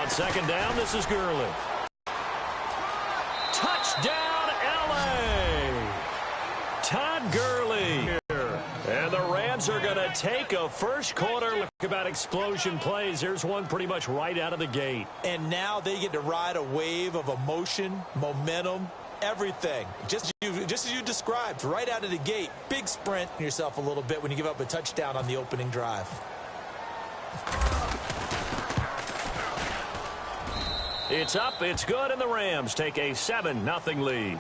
On second down, this is Gurley. Touchdown, L.A. Todd Gurley here. And the Rams are going to take a first quarter look about explosion plays. There's one pretty much right out of the gate. And now they get to ride a wave of emotion, momentum, everything. Just as you described, right out of the gate. Big sprint yourself a little bit when you give up a touchdown on the opening drive. It's up, it's good, and the Rams take a 7-0 lead.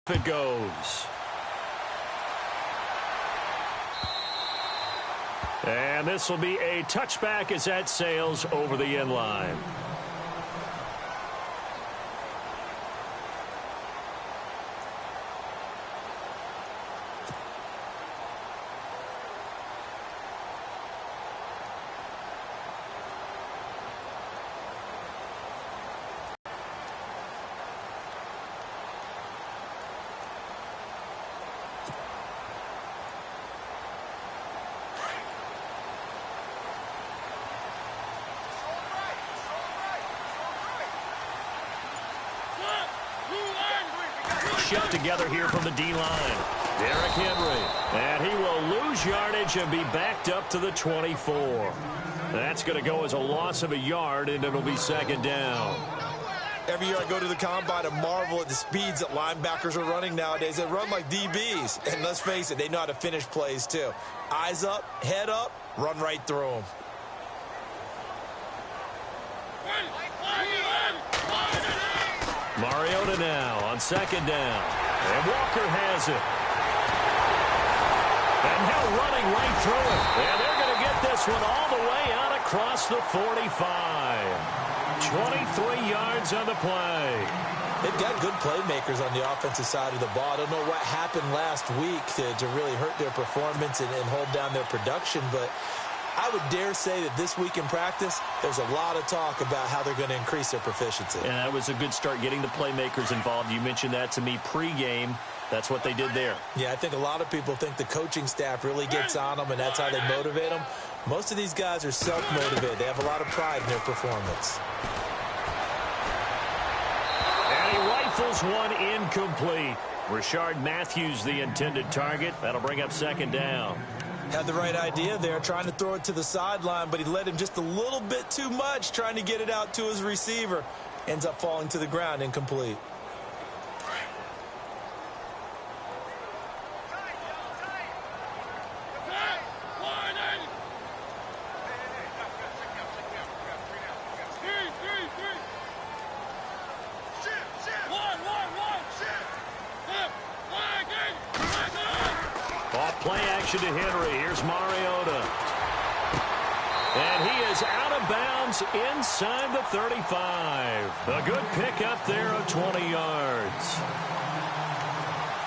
It goes. And this will be a touchback as that sails over the end line. Shoved together here from the D-line. Derrick Henry. And he will lose yardage and be backed up to the 24. That's going to go as a loss of a yard, and it'll be second down. Every year I go to the combine and marvel at the speeds that linebackers are running nowadays. They run like DBs. And let's face it, they know how to finish plays too. Eyes up, head up, run right through them. Mariota now on second down. And Walker has it. And now running right through it. And they're going to get this one all the way out across the 45. 23 yards on the play. They've got good playmakers on the offensive side of the ball. I don't know what happened last week to really hurt their performance and hold down their production, but I would dare say that this week in practice, there's a lot of talk about how they're going to increase their proficiency. And that was a good start getting the playmakers involved. You mentioned that to me pregame. That's what they did there. Yeah, I think a lot of people think the coaching staff really gets on them, and that's how they motivate them. Most of these guys are self-motivated. They have a lot of pride in their performance. And he rifles one incomplete. Rashard Matthews, the intended target. That'll bring up second down. Had the right idea there, trying to throw it to the sideline, but he led him just a little bit too much, trying to get it out to his receiver. Ends up falling to the ground, incomplete. Play action to Henry. Here's Mariota. And he is out of bounds inside the 35. A good pickup there of 20 yards.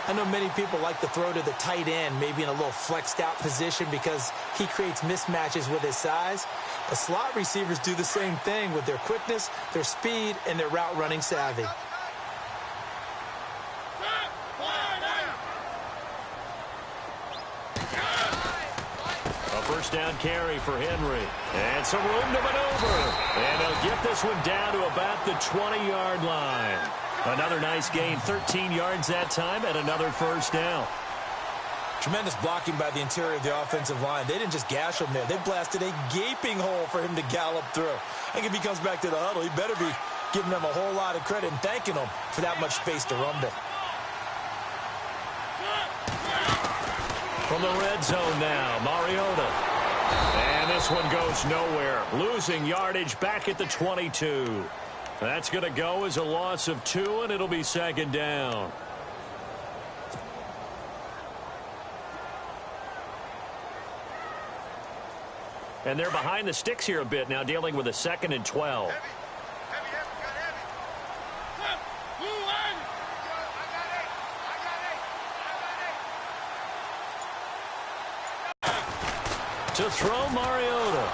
I know many people like to throw to the tight end, maybe in a little flexed out position because he creates mismatches with his size. But slot receivers do the same thing with their quickness, their speed, and their route running savvy. First down carry for Henry. And some room to maneuver. And they'll get this one down to about the 20-yard line. Another nice gain, 13 yards that time, and another first down. Tremendous blocking by the interior of the offensive line. They didn't just gash him there. They blasted a gaping hole for him to gallop through. I think if he comes back to the huddle, he better be giving them a whole lot of credit and thanking them for that much space to rumble. From the red zone now, Mariota. And this one goes nowhere. Losing yardage back at the 22. That's going to go as a loss of 2, and it'll be second down. And they're behind the sticks here a bit now, dealing with a 2nd and 12. To throw Mariota.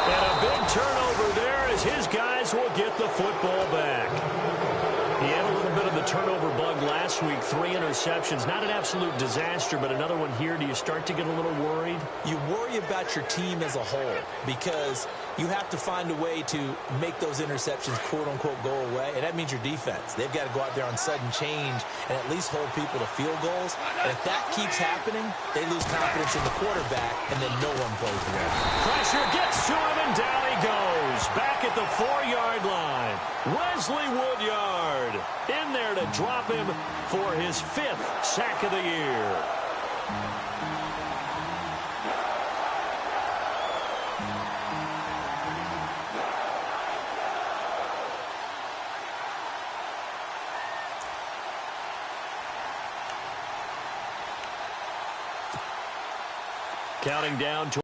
And a big turnover there as his guys will get the football back. He had a little bit of the the turnover bug last week, 3 interceptions. Not an absolute disaster, but another one here. Do you start to get a little worried? You worry about your team as a whole because you have to find a way to make those interceptions, quote-unquote, go away, and that means your defense. They've got to go out there on sudden change and at least hold people to field goals. And if that keeps happening, they lose confidence in the quarterback, and then no one plays well. Pressure gets to him, and down he goes. Back at the 4-yard line. Wesley Woodyard in there to drop him for his 5th sack of the year. Counting down to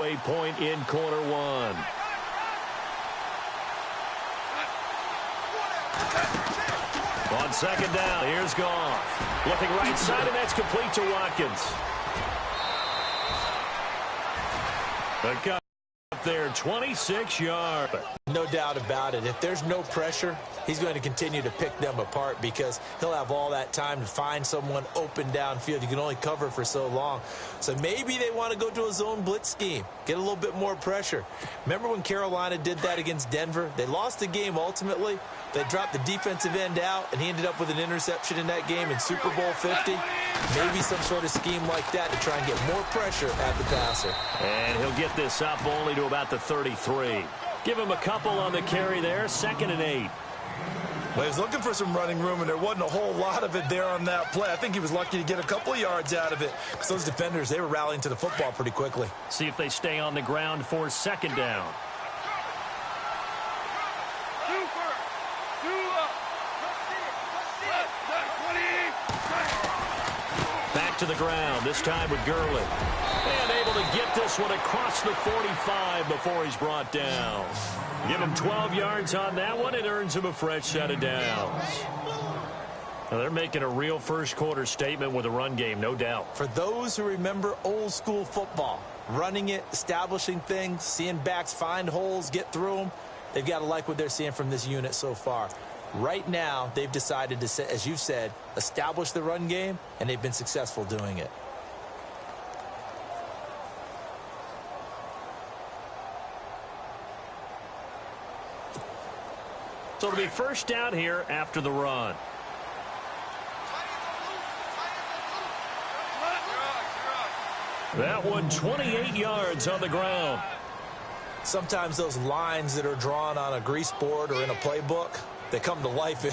a point in quarter 1. On second down, here's Goff. Looking right side, and that's complete to Watkins. The cut up there, 26 yards. No doubt about it. If there's no pressure, he's going to continue to pick them apart because he'll have all that time to find someone open downfield. You can only cover for so long. So maybe they want to go to a zone blitz scheme, get a little bit more pressure. Remember when Carolina did that against Denver? They lost the game ultimately. They dropped the defensive end out, and he ended up with an interception in that game in Super Bowl 50. Maybe some sort of scheme like that to try and get more pressure at the passer. And he'll get this up only to about the 33. Give him a couple on the carry there, 2nd and 8. Well, he was looking for some running room, and there wasn't a whole lot of it there on that play. I think he was lucky to get a couple of yards out of it because those defenders, they were rallying to the football pretty quickly. See if they stay on the ground for 2nd down. Back to the ground, this time with Gurley. And able to get this one across the 45 before he's brought down. Give him 12 yards on that one. It earns him a fresh set of downs. Now they're making a real first-quarter statement with a run game, no doubt. For those who remember old-school football, running it, establishing things, seeing backs find holes, get through them, they've got to like what they're seeing from this unit so far. Right now, they've decided to, as you've said, establish the run game, and they've been successful doing it. So it'll be first down here after the run. That one 28 yards on the ground. Sometimes those lines that are drawn on a grease board or in a playbook, they come to life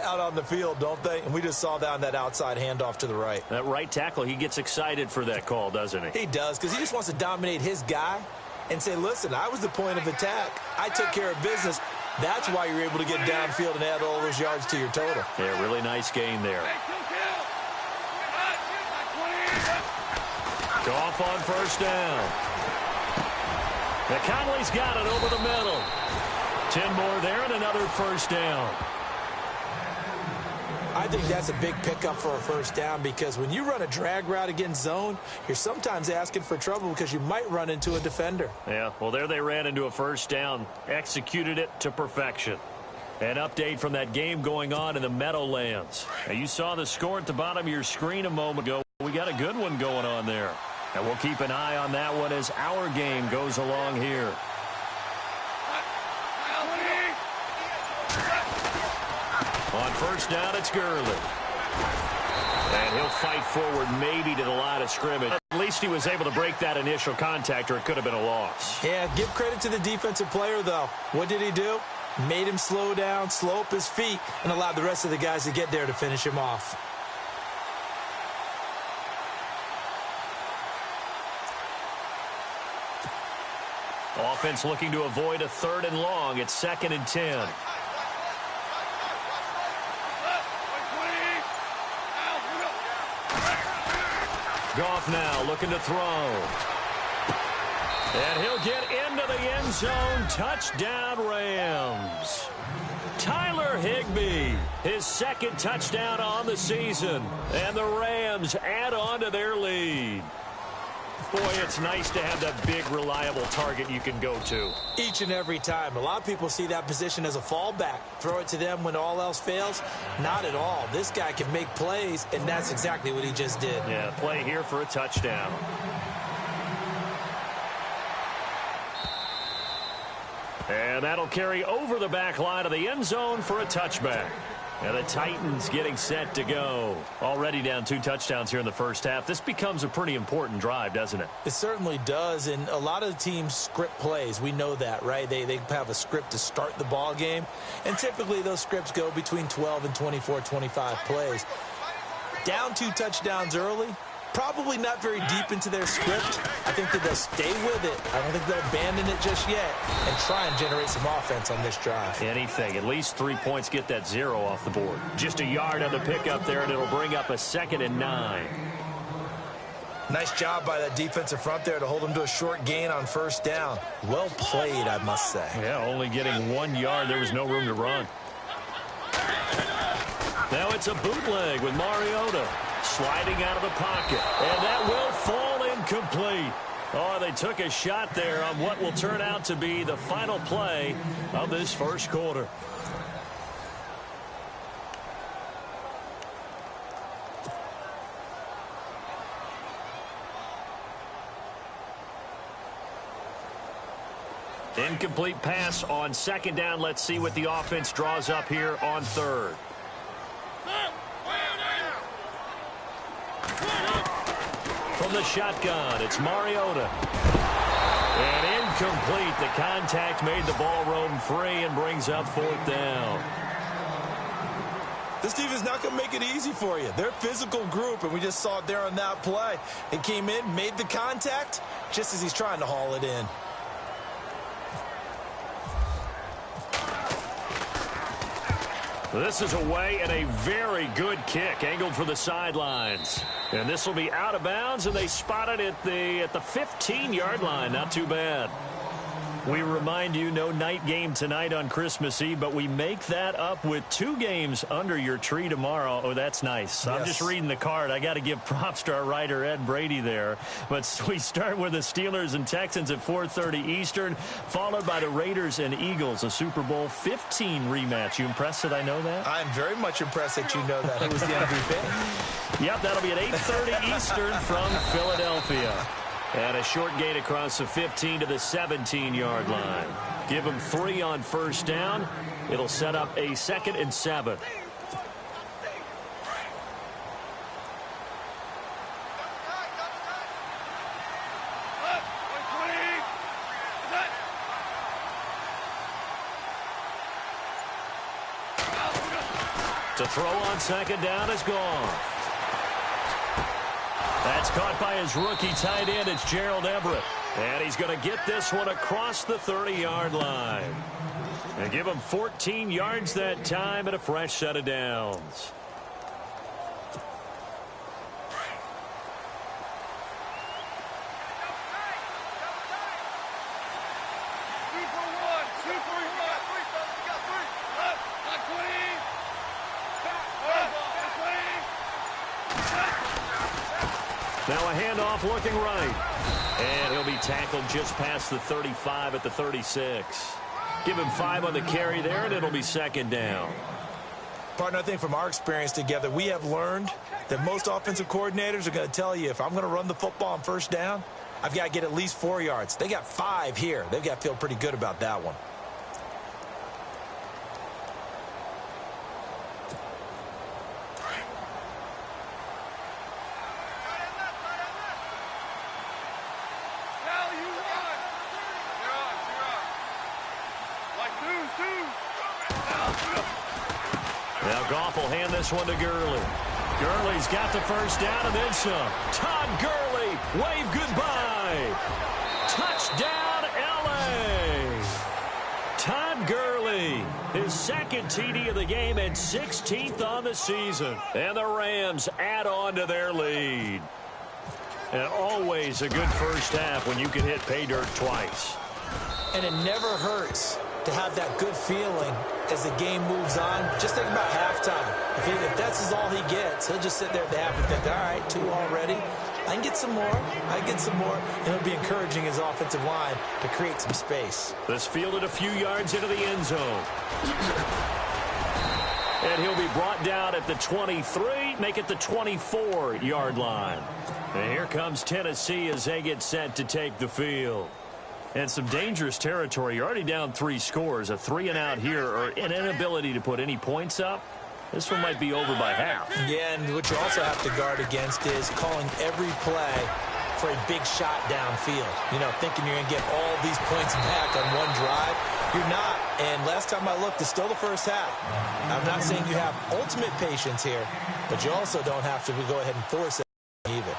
out on the field, don't they? And we just saw that on that outside handoff to the right. That right tackle, he gets excited for that call, doesn't he? He does, because he just wants to dominate his guy and say, listen, I was the point of attack. I took care of business. That's why you're able to get downfield and add all those yards to your total. Yeah, really nice gain there. Goff on first down. Now Conley's got it over the middle. 10 more there and another first down. I think that's a big pickup for a first down because when you run a drag route against zone, you're sometimes asking for trouble because you might run into a defender. Yeah, well, there they ran into a first down, executed it to perfection. An update from that game going on in the Meadowlands. Now, you saw the score at the bottom of your screen a moment ago. We got a good one going on there. And we'll keep an eye on that one as our game goes along here. On first down, it's Gurley. And he'll fight forward maybe to the line of scrimmage. At least he was able to break that initial contact, or it could have been a loss. Yeah, give credit to the defensive player, though. What did he do? Made him slow down, slow up his feet, and allowed the rest of the guys to get there to finish him off. Offense looking to avoid a 3rd and long. It's 2nd and 10. Goff now looking to throw. And he'll get into the end zone. Touchdown, Rams. Tyler Higbee, his 2nd touchdown on the season. And the Rams add on to their lead. Boy, it's nice to have that big, reliable target you can go to. Each and every time. A lot of people see that position as a fallback. Throw it to them when all else fails. Not at all. This guy can make plays, and that's exactly what he just did. Yeah, play here for a touchdown. And that'll carry over the back line of the end zone for a touchback. And the Titans getting set to go. Already down 2 touchdowns here in the first half. This becomes a pretty important drive, doesn't it? It certainly does, and a lot of teams script plays. We know that, right? They have a script to start the ball game, and typically those scripts go between 12 and 24, 25 plays. Down 2 touchdowns early, probably not very deep into their script. I think that they'll stay with it. I don't think they'll abandon it just yet and try and generate some offense on this drive. Anything. At least 3 points, get that 0 off the board. Just a yard on the pickup there, and it'll bring up a 2nd and 9. Nice job by that defensive front there to hold them to a short gain on first down. Well played, I must say. Yeah, only getting 1 yard. There was no room to run. Now it's a bootleg with Mariota. Sliding out of the pocket, and that will fall incomplete. Oh, they took a shot there on what will turn out to be the final play of this first quarter. Incomplete pass on 2nd down. Let's see what the offense draws up here on 3rd. From the shotgun, it's Mariota. And incomplete. The contact made the ball roam free and brings up 4th down. This defense is not going to make it easy for you. They're a physical group, and we just saw it there on that play. It came in, made the contact, just as he's trying to haul it in. This is away and a very good kick, angled for the sidelines. And this will be out of bounds, and they spot it at the 15-yard line. Not too bad. We remind you, no night game tonight on Christmas Eve, but we make that up with 2 games under your tree tomorrow. Oh, that's nice. Yes. I'm just reading the card. I got to give props to our writer, Ed Brady, there. But we start with the Steelers and Texans at 4:30 Eastern, followed by the Raiders and Eagles, a Super Bowl 15 rematch. You impressed that I know that? I'm very much impressed that you know that. Who was the MVP? Yep, that'll be at 8:30 Eastern from Philadelphia. And a short gain across the 15 to the 17-yard line. Give them 3 on first down. It'll set up a 2nd and 7. To throw on 2nd down is gone. That's caught by his rookie tight end. It's Gerald Everett. And he's going to get this one across the 30-yard line. And give him 14 yards that time and a fresh set of downs. Now a handoff looking right. And he'll be tackled just past the 35 at the 36. Give him 5 on the carry there, and it'll be 2nd down. Partner, I think from our experience together, we have learned that most offensive coordinators are going to tell you, if I'm going to run the football on first down, I've got to get at least 4 yards. They got 5 here. They've got to feel pretty good about that one. Now Goff will hand this one to Gurley. Gurley's got the first down and then some. Todd Gurley, wave goodbye. Touchdown, L.A. Todd Gurley, his 2nd TD of the game and 16th on the season. And the Rams add on to their lead. And always a good first half when you can hit pay dirt twice. And it never hurts to have that good feeling as the game moves on. Just think about halftime. If that's all he gets, he'll just sit there at the half and think, all right, 2 already. I can get some more. And it'll be encouraging his offensive line to create some space. This fielded a few yards into the end zone. And he'll be brought down at the 23, make it the 24-yard line. And here comes Tennessee as they get set to take the field. And some dangerous territory. You're already down 3 scores. A 3-and-out here, or an inability to put any points up. This one might be over by half. Yeah, and what you also have to guard against is calling every play for a big shot downfield. You know, thinking you're going to get all these points back on one drive. You're not. And last time I looked, it's still the first half. I'm not saying you have ultimate patience here, but you also don't have to go ahead and force it either.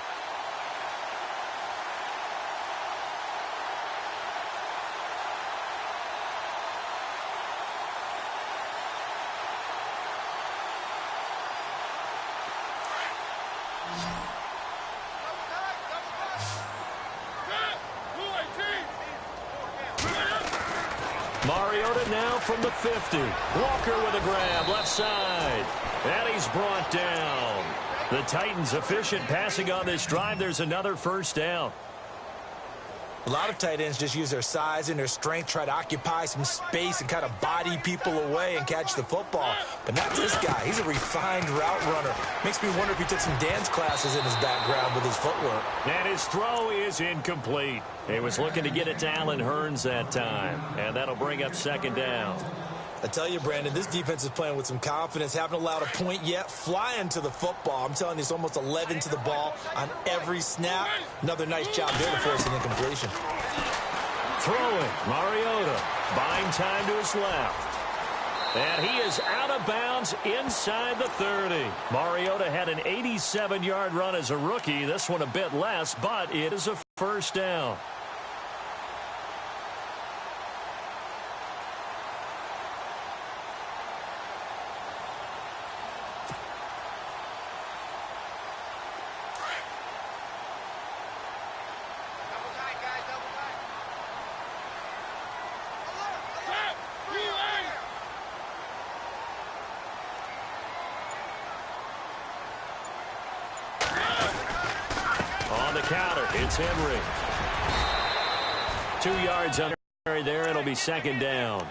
Mariota now from the 50. Walker with a grab, left side. And he's brought down. The Titans efficient passing on this drive. There's another first down. A lot of tight ends just use their size and their strength, try to occupy some space and kind of body people away and catch the football. But not this guy. He's a refined route runner. Makes me wonder if he took some dance classes in his background with his footwork. And his throw is incomplete. He was looking to get it to Allen Hurns that time. And that'll bring up second down. I tell you, Brandon, this defense is playing with some confidence. Haven't allowed a point yet. Flying to the football. I'm telling you, it's almost 11 to the ball on every snap. Another nice job there to force an incompletion. Throwing, Mariota. Buying time to his left. And he is out of bounds inside the 30. Mariota had an 87-yard run as a rookie. This one a bit less, but it is a first down. Counter. It's Henry. 2 yards on there. It'll be second down.